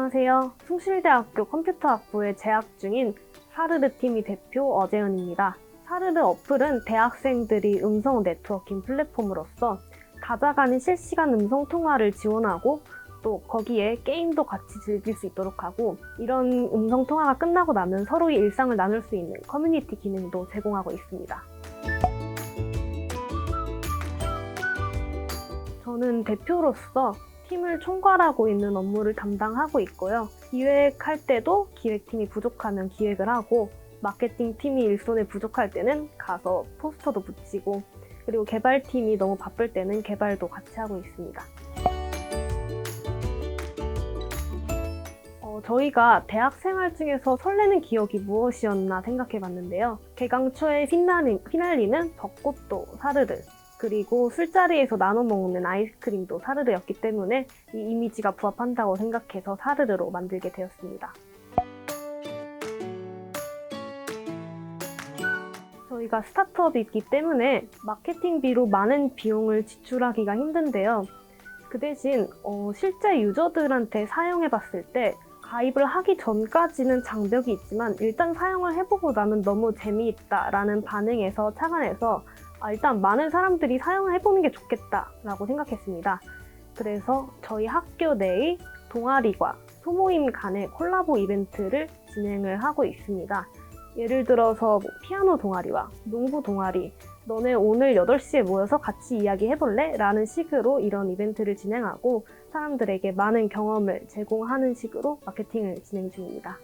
안녕하세요. 숭실대학교 컴퓨터학부에 재학 중인 사르르 팀의 대표 어재은입니다. 사르르 어플은 대학생들이 음성 네트워킹 플랫폼으로서 다자간의 실시간 음성 통화를 지원하고 또 거기에 게임도 같이 즐길 수 있도록 하고 이런 음성 통화가 끝나고 나면 서로의 일상을 나눌 수 있는 커뮤니티 기능도 제공하고 있습니다. 저는 대표로서 팀을 총괄하고 있는 업무를 담당하고 있고요. 기획할 때도 기획팀이 부족하면 기획을 하고 마케팅팀이 일손에 부족할 때는 가서 포스터도 붙이고 그리고 개발팀이 너무 바쁠 때는 개발도 같이 하고 있습니다. 저희가 대학 생활 중에서 설레는 기억이 무엇이었나 생각해 봤는데요. 개강 초에 휘날리는 벚꽃도 사르르, 그리고 술자리에서 나눠 먹는 아이스크림도 사르르였기 때문에 이 이미지가 부합한다고 생각해서 사르르로 만들게 되었습니다. 저희가 스타트업이기 때문에 마케팅비로 많은 비용을 지출하기가 힘든데요. 그 대신 실제 유저들한테 사용해 봤을 때 가입을 하기 전까지는 장벽이 있지만 일단 사용을 해보고 나면 너무 재미있다라는 반응에서 착안해서 일단 많은 사람들이 사용을 해보는 게 좋겠다라고 생각했습니다. 그래서 저희 학교 내의 동아리과 소모임 간의 콜라보 이벤트를 진행을 하고 있습니다. 예를 들어서 피아노 동아리와 농구 동아리, 너네 오늘 8시에 모여서 같이 이야기해볼래? 라는 식으로 이런 이벤트를 진행하고 사람들에게 많은 경험을 제공하는 식으로 마케팅을 진행 중입니다.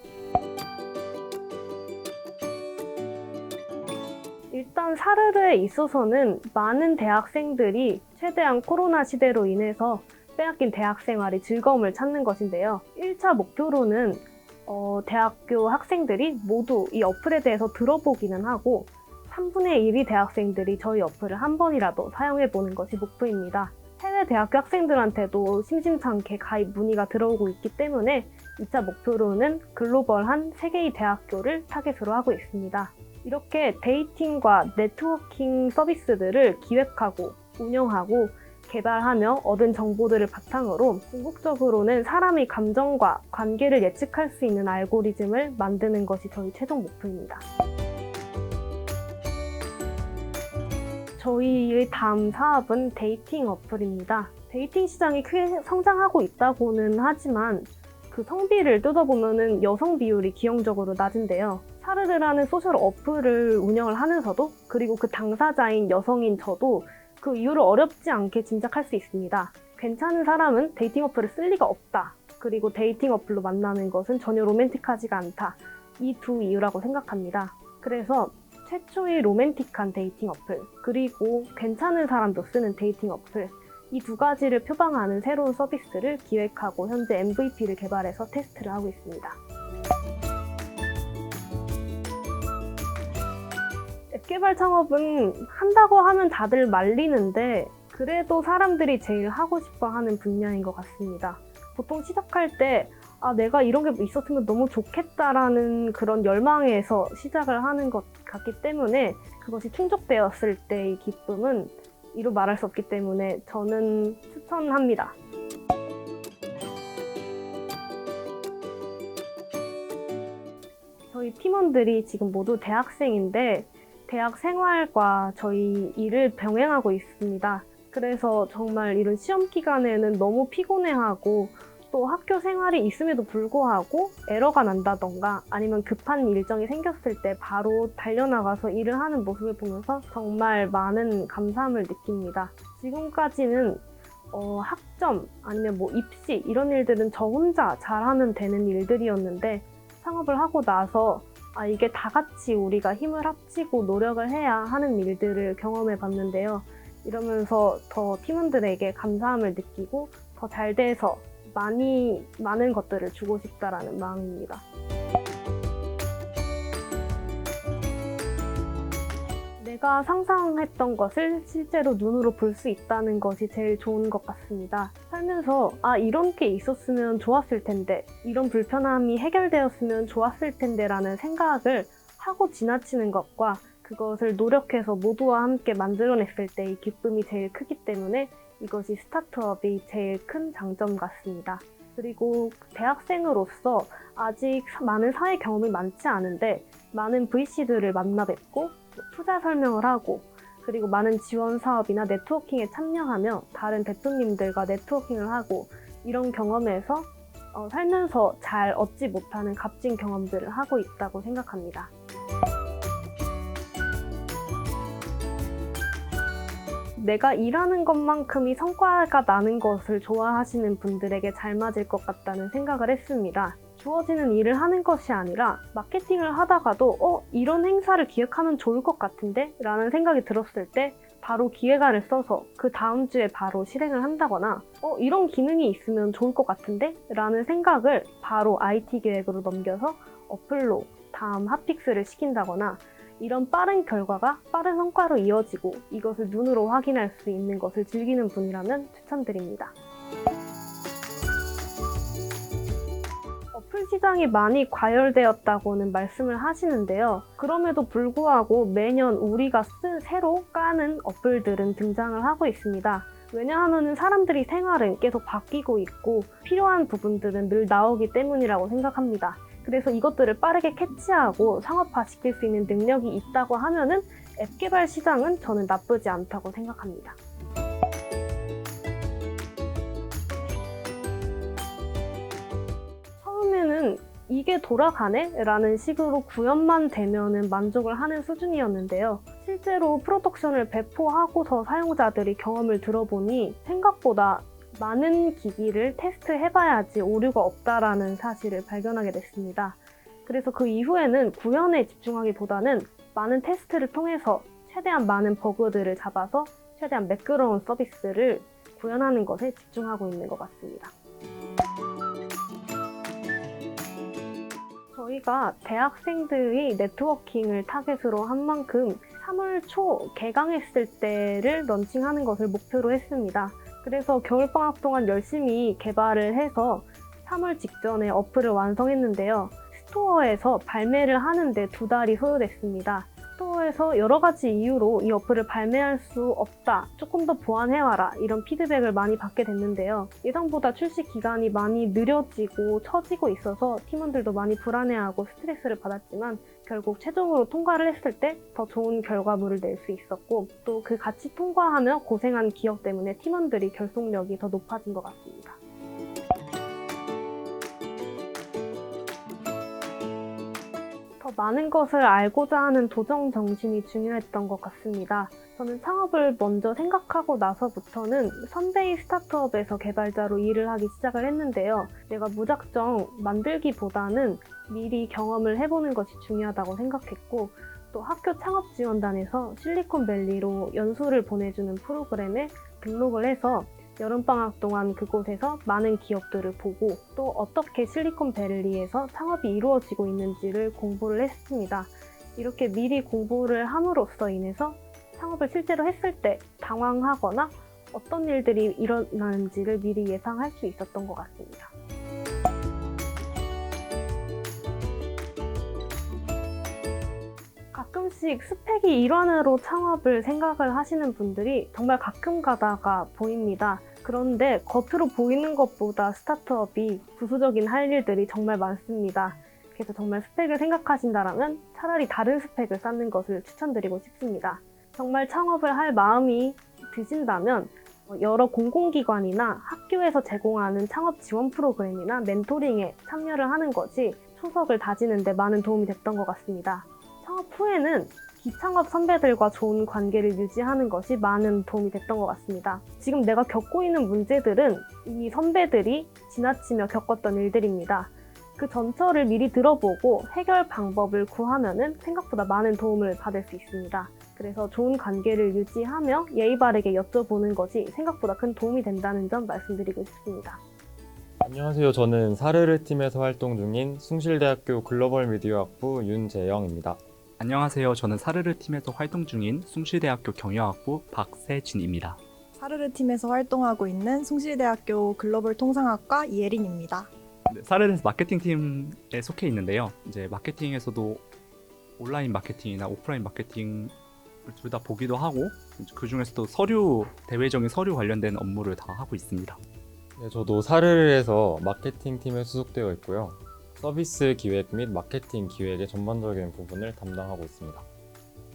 일단 사르르에 있어서는 많은 대학생들이 최대한 코로나 시대로 인해서 빼앗긴 대학 생활의 즐거움을 찾는 것인데요. 1차 목표로는 대학교 학생들이 모두 이 어플에 대해서 들어보기는 하고 3분의 1이 대학생들이 저희 어플을 한 번이라도 사용해보는 것이 목표입니다. 해외 대학교 학생들한테도 심심찮게 가입 문의가 들어오고 있기 때문에 2차 목표로는 글로벌한 3개의 대학교를 타겟으로 하고 있습니다. 이렇게 데이팅과 네트워킹 서비스들을 기획하고 운영하고 개발하며 얻은 정보들을 바탕으로 궁극적으로는 사람의 감정과 관계를 예측할 수 있는 알고리즘을 만드는 것이 저희 최종 목표입니다. 저희의 다음 사업은 데이팅 어플입니다. 데이팅 시장이 크게 성장하고 있다고는 하지만 그 성비를 뜯어보면 여성 비율이 기형적으로 낮은데요. 사르르라는 소셜 어플을 운영을 하면서도 그리고 그 당사자인 여성인 저도 그 이유를 어렵지 않게 짐작할 수 있습니다. 괜찮은 사람은 데이팅 어플을 쓸 리가 없다. 그리고 데이팅 어플로 만나는 것은 전혀 로맨틱하지가 않다. 이 두 이유라고 생각합니다. 그래서 최초의 로맨틱한 데이팅 어플, 그리고 괜찮은 사람도 쓰는 데이팅 어플, 이 두 가지를 표방하는 새로운 서비스를 기획하고 현재 MVP를 개발해서 테스트를 하고 있습니다. 앱 개발 창업은 한다고 하면 다들 말리는데 그래도 사람들이 제일 하고 싶어 하는 분야인 것 같습니다. 보통 시작할 때 내가 이런 게 있었으면 너무 좋겠다라는 그런 열망에서 시작을 하는 것 같기 때문에 그것이 충족되었을 때의 기쁨은 이루 말할 수 없기 때문에 저는 추천합니다. 저희 팀원들이 지금 모두 대학생인데 대학 생활과 저희 일을 병행하고 있습니다. 그래서 정말 이런 시험 기간에는 너무 피곤해하고 또 학교 생활이 있음에도 불구하고 에러가 난다던가 아니면 급한 일정이 생겼을 때 바로 달려나가서 일을 하는 모습을 보면서 정말 많은 감사함을 느낍니다. 지금까지는 학점 아니면 입시 이런 일들은 저 혼자 잘하면 되는 일들이었는데 창업을 하고 나서 이게 다 같이 우리가 힘을 합치고 노력을 해야 하는 일들을 경험해 봤는데요. 이러면서 더 팀원들에게 감사함을 느끼고 더 잘 돼서 많은 것들을 주고 싶다라는 마음입니다. 내가 상상했던 것을 실제로 눈으로 볼 수 있다는 것이 제일 좋은 것 같습니다. 살면서 이런 게 있었으면 좋았을 텐데, 이런 불편함이 해결되었으면 좋았을 텐데 라는 생각을 하고 지나치는 것과 그것을 노력해서 모두와 함께 만들어냈을 때의 기쁨이 제일 크기 때문에 이것이 스타트업의 제일 큰 장점 같습니다. 그리고 대학생으로서 아직 많은 사회 경험이 많지 않은데 많은 VC들을 만나 뵙고 투자 설명을 하고 그리고 많은 지원 사업이나 네트워킹에 참여하며 다른 대표님들과 네트워킹을 하고 이런 경험에서 살면서 잘 얻지 못하는 값진 경험들을 하고 있다고 생각합니다. 내가 일하는 것만큼이 성과가 나는 것을 좋아하시는 분들에게 잘 맞을 것 같다는 생각을 했습니다. 주어지는 일을 하는 것이 아니라 마케팅을 하다가도 이런 행사를 기획하면 좋을 것 같은데? 라는 생각이 들었을 때 바로 기획안을 써서 그 다음 주에 바로 실행을 한다거나 이런 기능이 있으면 좋을 것 같은데? 라는 생각을 바로 IT 계획으로 넘겨서 어플로 다음 핫픽스를 시킨다거나 이런 빠른 결과가 빠른 성과로 이어지고 이것을 눈으로 확인할 수 있는 것을 즐기는 분이라면 추천드립니다. 어플 시장이 많이 과열되었다고는 말씀을 하시는데요. 그럼에도 불구하고 매년 우리가 새로 까는 어플들은 등장을 하고 있습니다. 왜냐하면 사람들이 생활은 계속 바뀌고 있고 필요한 부분들은 늘 나오기 때문이라고 생각합니다. 그래서 이것들을 빠르게 캐치하고 상업화시킬 수 있는 능력이 있다고 하면은 앱 개발 시장은 저는 나쁘지 않다고 생각합니다. 처음에는 이게 돌아가네? 라는 식으로 구현만 되면은 만족을 하는 수준이었는데요. 실제로 프로덕션을 배포하고서 사용자들이 경험을 들어보니 생각보다 많은 기기를 테스트해봐야지 오류가 없다라는 사실을 발견하게 됐습니다. 그래서 그 이후에는 구현에 집중하기보다는 많은 테스트를 통해서 최대한 많은 버그들을 잡아서 최대한 매끄러운 서비스를 구현하는 것에 집중하고 있는 것 같습니다. 저희가 대학생들이 네트워킹을 타겟으로 한 만큼 3월 초 개강했을 때를 런칭하는 것을 목표로 했습니다. 그래서 겨울방학 동안 열심히 개발을 해서 3월 직전에 어플을 완성했는데요. 스토어에서 발매를 하는데 2달이 소요됐습니다. 스토어에서 여러 가지 이유로 이 어플을 발매할 수 없다, 조금 더 보완해와라 이런 피드백을 많이 받게 됐는데요. 예상보다 출시 기간이 많이 느려지고 처지고 있어서 팀원들도 많이 불안해하고 스트레스를 받았지만 결국 최종으로 통과를 했을 때 더 좋은 결과물을 낼 수 있었고 또 그 같이 통과하며 고생한 기억 때문에 팀원들이 결속력이 더 높아진 것 같습니다. 더 많은 것을 알고자 하는 도전 정신이 중요했던 것 같습니다. 저는 창업을 먼저 생각하고 나서부터는 선배의 스타트업에서 개발자로 일을 하기 시작을 했는데요. 내가 무작정 만들기보다는 미리 경험을 해보는 것이 중요하다고 생각했고 또 학교 창업지원단에서 실리콘밸리로 연수를 보내주는 프로그램에 등록을 해서 여름방학 동안 그곳에서 많은 기업들을 보고 또 어떻게 실리콘밸리에서 창업이 이루어지고 있는지를 공부를 했습니다. 이렇게 미리 공부를 함으로써 인해서 창업을 실제로 했을 때 당황하거나 어떤 일들이 일어나는지를 미리 예상할 수 있었던 것 같습니다. 가끔씩 스펙이 일환으로 창업을 생각을 하시는 분들이 정말 가끔 가다가 보입니다. 그런데 겉으로 보이는 것보다 스타트업이 부수적인 할 일들이 정말 많습니다. 그래서 정말 스펙을 생각하신다면 차라리 다른 스펙을 쌓는 것을 추천드리고 싶습니다. 정말 창업을 할 마음이 드신다면 여러 공공기관이나 학교에서 제공하는 창업 지원 프로그램이나 멘토링에 참여를 하는 것이 초석을 다지는 데 많은 도움이 됐던 것 같습니다. 창업 후에는 기창업 선배들과 좋은 관계를 유지하는 것이 많은 도움이 됐던 것 같습니다. 지금 내가 겪고 있는 문제들은 이미 선배들이 지나치며 겪었던 일들입니다. 그 전철을 미리 들어보고 해결 방법을 구하면 생각보다 많은 도움을 받을 수 있습니다. 그래서 좋은 관계를 유지하며 예의 바르게 여쭤보는 것이 생각보다 큰 도움이 된다는 점 말씀드리고 싶습니다. 안녕하세요. 저는 사르르 팀에서 활동 중인 숭실대학교 글로벌 미디어학부 윤재영입니다. 안녕하세요. 저는 사르르 팀에서 활동 중인 숭실대학교 경영학부 박세진입니다. 사르르 팀에서 활동하고 있는 숭실대학교 글로벌 통상학과 이예린입니다. 네, 사르르에서 마케팅 팀에 속해 있는데요. 이제 마케팅에서도 온라인 마케팅이나 오프라인 마케팅을 둘 다 보기도 하고 그 중에서도 대외적인 서류 관련된 업무를 다 하고 있습니다. 네, 저도 사르르에서 마케팅 팀에 소속되어 있고요. 서비스 기획 및 마케팅 기획의 전반적인 부분을 담당하고 있습니다.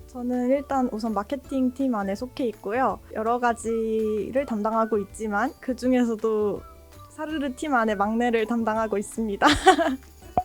저는 일단 우선 마케팅 팀 안에 속해 있고요. 여러 가지를 담당하고 있지만 그 중에서도 사르르 팀 안에 막내를 담당하고 있습니다.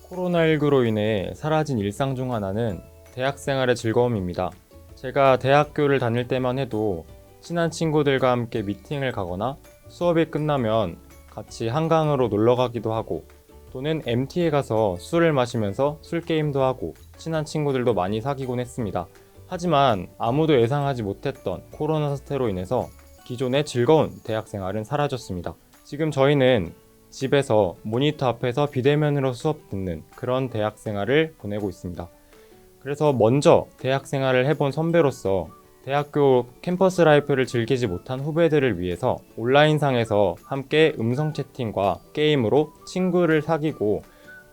코로나19로 인해 사라진 일상 중 하나는 대학 생활의 즐거움입니다. 제가 대학교를 다닐 때만 해도 친한 친구들과 함께 미팅을 가거나 수업이 끝나면 같이 한강으로 놀러 가기도 하고 또는 MT에 가서 술을 마시면서 술게임도 하고 친한 친구들도 많이 사귀곤 했습니다. 하지만 아무도 예상하지 못했던 코로나 사태로 인해서 기존의 즐거운 대학 생활은 사라졌습니다. 지금 저희는 집에서 모니터 앞에서 비대면으로 수업 듣는 그런 대학 생활을 보내고 있습니다. 그래서 먼저 대학 생활을 해본 선배로서 대학교 캠퍼스 라이프를 즐기지 못한 후배들을 위해서 온라인상에서 함께 음성 채팅과 게임으로 친구를 사귀고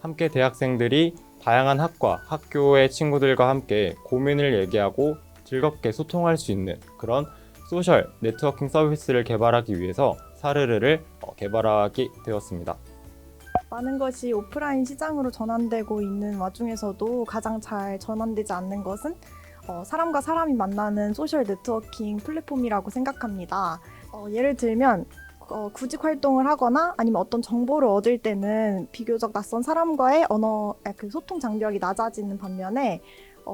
함께 대학생들이 다양한 학과, 학교의 친구들과 함께 고민을 얘기하고 즐겁게 소통할 수 있는 그런 소셜 네트워킹 서비스를 개발하기 위해서 사르르를 개발하게 되었습니다. 많은 것이 오프라인 시장으로 전환되고 있는 와중에서도 가장 잘 전환되지 않는 것은 사람과 사람이 만나는 소셜 네트워킹 플랫폼이라고 생각합니다. 예를 들면 구직 활동을 하거나 아니면 어떤 정보를 얻을 때는 비교적 낯선 사람과의 그 소통 장벽이 낮아지는 반면에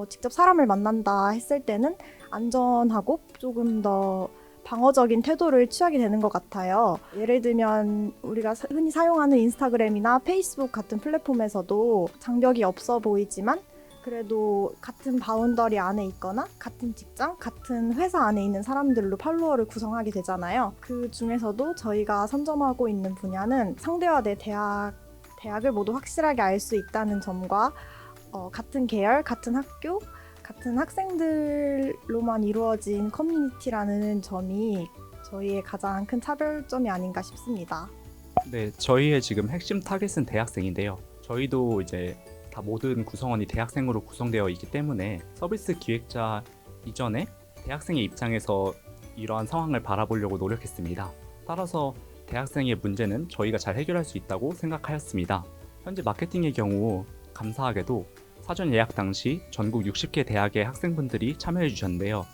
직접 사람을 만난다 했을 때는 안전하고 조금 더 방어적인 태도를 취하게 되는 것 같아요. 예를 들면 우리가 흔히 사용하는 인스타그램이나 페이스북 같은 플랫폼에서도 장벽이 없어 보이지만 그래도 같은 바운더리 안에 있거나 같은 직장, 같은 회사 안에 있는 사람들로 팔로워를 구성하게 되잖아요. 그 중에서도 저희가 선점하고 있는 분야는 상대와 내 대학을 모두 확실하게 알 수 있다는 점과 같은 계열, 같은 학교, 같은 학생들로만 이루어진 커뮤니티라는 점이 저희의 가장 큰 차별점이 아닌가 싶습니다. 네, 저희의 지금 핵심 타겟은 대학생인데요. 저희도 이제 다 모든 구성원이 대학생으로 구성되어 있기 때문에 서비스 기획자 이전에 대학생의 입장에서 이러한 상황을 바라보려고 노력했습니다. 따라서 대학생의 문제는 저희가 잘 해결할 수 있다고 생각하였습니다. 현재 마케팅의 경우 감사하게도 사전 예약 당시 전국 60개 대학의 학생분들이 참여해 주셨는데요.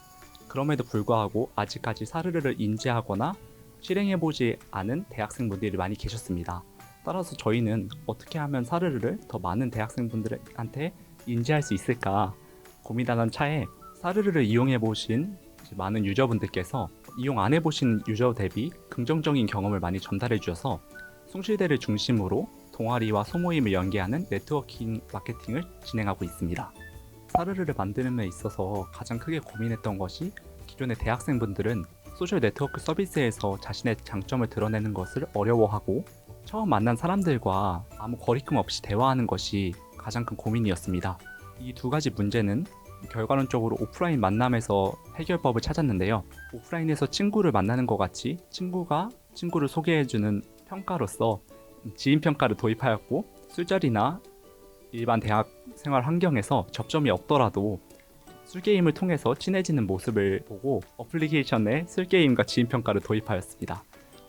그럼에도 불구하고 아직까지 사르르를 인지하거나 실행해보지 않은 대학생분들이 많이 계셨습니다. 따라서 저희는 어떻게 하면 사르르를 더 많은 대학생분들한테 인지할 수 있을까 고민하던 차에 사르르를 이용해보신 많은 유저분들께서 이용 안 해보신 유저 대비 긍정적인 경험을 많이 전달해 주셔서 숭실대를 중심으로 동아리와 소모임을 연계하는 네트워킹 마케팅을 진행하고 있습니다. 사르르를 만드는 데 있어서 가장 크게 고민했던 것이 기존의 대학생분들은 소셜 네트워크 서비스에서 자신의 장점을 드러내는 것을 어려워하고 처음 만난 사람들과 아무 거리낌 없이 대화하는 것이 가장 큰 고민이었습니다. 이 두 가지 문제는 결과론적으로 오프라인 만남에서 해결법을 찾았는데요. 오프라인에서 친구를 만나는 것 같이 친구가 친구를 소개해주는 평가로서 지인평가를 도입하였고 술자리나 일반 대학 생활 환경에서 접점이 없더라도 술게임을 통해서 친해지는 모습을 보고 어플리케이션에 술게임과 지인평가를 도입하였습니다.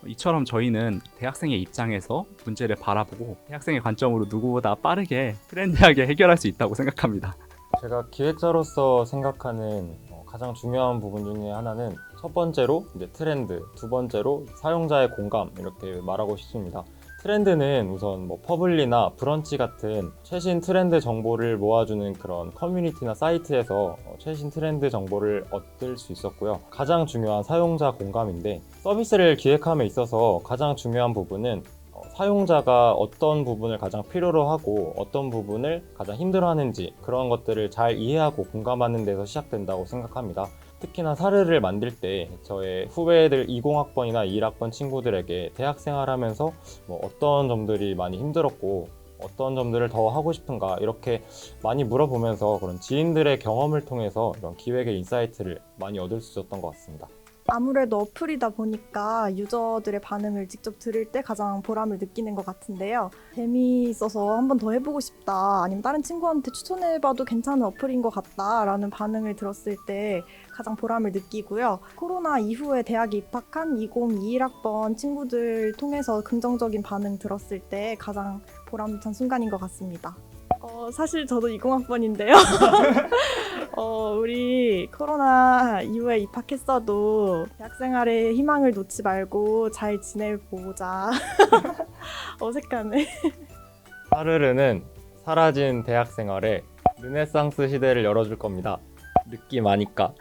이처럼 저희는 대학생의 입장에서 문제를 바라보고 대학생의 관점으로 누구보다 빠르게 트렌디하게 해결할 수 있다고 생각합니다. 제가 기획자로서 생각하는 가장 중요한 부분 중에 하나는 첫 번째로 이제 트렌드, 두 번째로 사용자의 공감 이렇게 말하고 싶습니다. 트렌드는 우선 퍼블리나 브런치 같은 최신 트렌드 정보를 모아주는 그런 커뮤니티나 사이트에서 최신 트렌드 정보를 얻을 수 있었고요. 가장 중요한 사용자 공감인데 서비스를 기획함에 있어서 가장 중요한 부분은 사용자가 어떤 부분을 가장 필요로 하고 어떤 부분을 가장 힘들어하는지 그런 것들을 잘 이해하고 공감하는 데서 시작된다고 생각합니다. 특히나 사르를 만들 때 저의 후배들 20학번이나 21학번 친구들에게 대학 생활하면서 어떤 점들이 많이 힘들었고 어떤 점들을 더 하고 싶은가 이렇게 많이 물어보면서 그런 지인들의 경험을 통해서 이런 기획의 인사이트를 많이 얻을 수 있었던 것 같습니다. 아무래도 어플이다 보니까 유저들의 반응을 직접 들을 때 가장 보람을 느끼는 것 같은데요. 재미있어서 한 번 더 해보고 싶다, 아니면 다른 친구한테 추천해봐도 괜찮은 어플인 것 같다 라는 반응을 들었을 때 가장 보람을 느끼고요. 코로나 이후에 대학에 입학한 2021학번 친구들 통해서 긍정적인 반응 들었을 때 가장 보람찬 순간인 것 같습니다. 사실 저도 20학번인데요. 우리 코로나 이후에 입학했어도 대학생활의 희망을 놓지 말고 잘 지내보자. 어색하네. 사르르는 사라진 대학 생활에 르네상스 시대를 열어줄 겁니다. 느낌 아니까.